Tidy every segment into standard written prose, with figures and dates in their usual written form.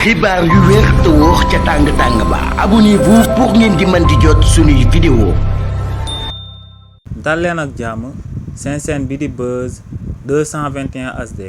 xibaar yu wér te wóor ca tàng ba abonnez-vous pour ngeen di mën di jot suñuy vidéo. dal leen ak jàmm seen chaîne bi di Buzz 221 HD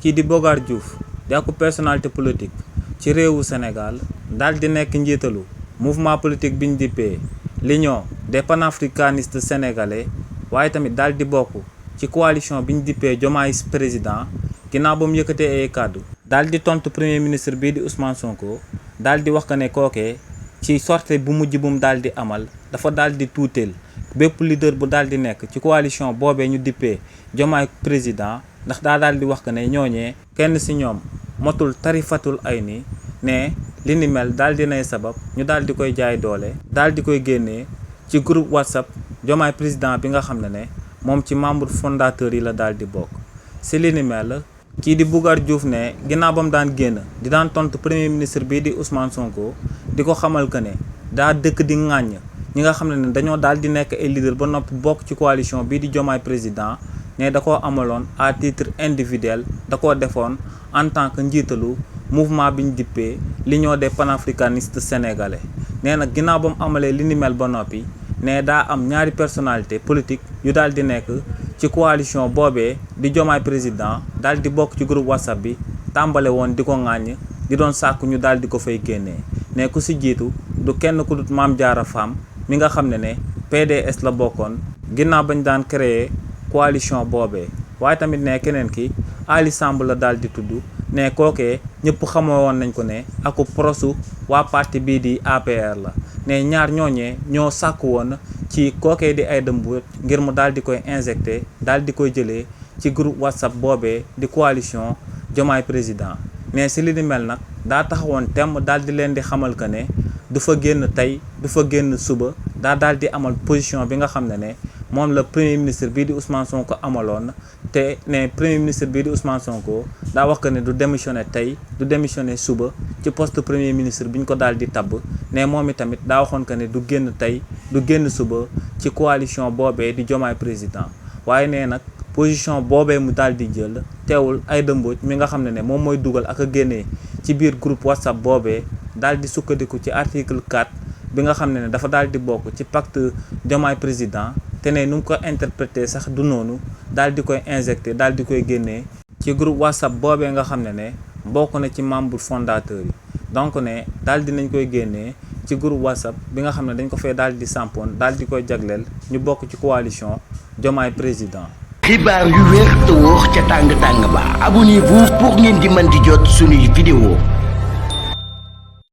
kii di Bocar Diouf di ak personnalité politique ci réewu Sénégal dal di nekk njiitalu mouvement politique biñ dippee l'Union des panafricanistes sénégalais waaye tamit dal di bokk ci coalition biñ dippee Diomaye président ginnaaw ba mu yëkkatee ay kàddu daal di tontu premier ministre bii di Ousmane Sonko daal di wax que ne kookee ci sortie bu mujj bu mu daal di amal dafa daal di tuuteel bépp leader bu daal di nekk ci coalition boobee ñu dippee Diomaye président ndax daa daal di wax que ne ñooñee kenn si ñoom motul tarifatul ay ni ne li ni mel daal di nay sabab ñu daal di koy jaay doole daal di koy génnee ci groupe WhatsApp Diomaye président bi nga xam ne moom ci membre fondateur yi la daal di bokk si li ni mel kii di Bocar Diouf ne ginnaaw ba mu daan génn di daan tontu premier ministre bii di Ousmane Sonko di ko xamal que ne daa dëkk di ŋàññ ñi nga xam ne dañoo daal di nekk ay leader ba noppi bokk ci coalition bii di Diomaye président ne da koo amaloon à titre individuel da koo defoon en tant que njiitalu mouvement bi ñu dippee l'Union des panafricanistes sénégalais nee nag ginnaaw ba mu amalee li ni mel ba noppi ne daa am ñaari personnalité politique yu daal di nekk ci coalition boobee di Diomaye président daal di bokk ci groupe WhatsApp bi tàmbale woon di ko ŋàññ di doon sàkku ñu daal di ko fay génnee ne ku si jiitu du kenn ku dut Mame Diarra Fam mi nga xam ne PDS la bokkoon ginnaaw bañ daan créer coalition boobee waaye tamit ne keneen ki Ali Samb la daal di tudd ne kookee ñëpp xamoo woon nañ ko ne aku prosu waa parti bii di APR la ne ñaar ñooñee ñoo sàkku woon ci kookee di Aïda Mbodj ngir mu daal di koy injecté daal di koy jëlee ci groupe WhatsApp boobee di coalition Diomaye président mais si li ni mel nag daa taxawoon temm daal di leen di xamal que ne du fa génn tey du fa génn suba daa daal di amal position bi nga xam ne moom la premier ministre bii di Ousmane Sonko amaloon te ne premier ministre bii di Ousmane Sonko daa wax que ne du démissionné tey du démissionné suba ci poste premier ministre bi ñu ko daal di tabb ne moom itamit daa waxoon que ne du génn tey du génn suba ci coalition boobee di Diomaye président waaye nee nag position boobee mu daal di jël teewul Aïda Mbodj mi nga xam ne moom mooy dugal ak a génnee ci biir groupe WhatsApp boobee daal di sukkandiku ci article 4 bi nga xam ne dafa daal di bokk ci pacte Diomaye président te ne nu mu ko interprété sax du noonu daal di koy injecté daal di koy génnee ci groupe WhatsApp boobee nga xam ne bokk na ci membre fondateur yi donc ne daal di nañ koy génnee ci groupe WhatsApp bi nga xam ne dañ ko fay daal di sampoon daal di koy jagleel ñu bokk ci coalition Diomaye président. xibaar yu wér te wóor ca tàng ba abonnez-vous pour ngeen di mën di jot suñuy vidéo.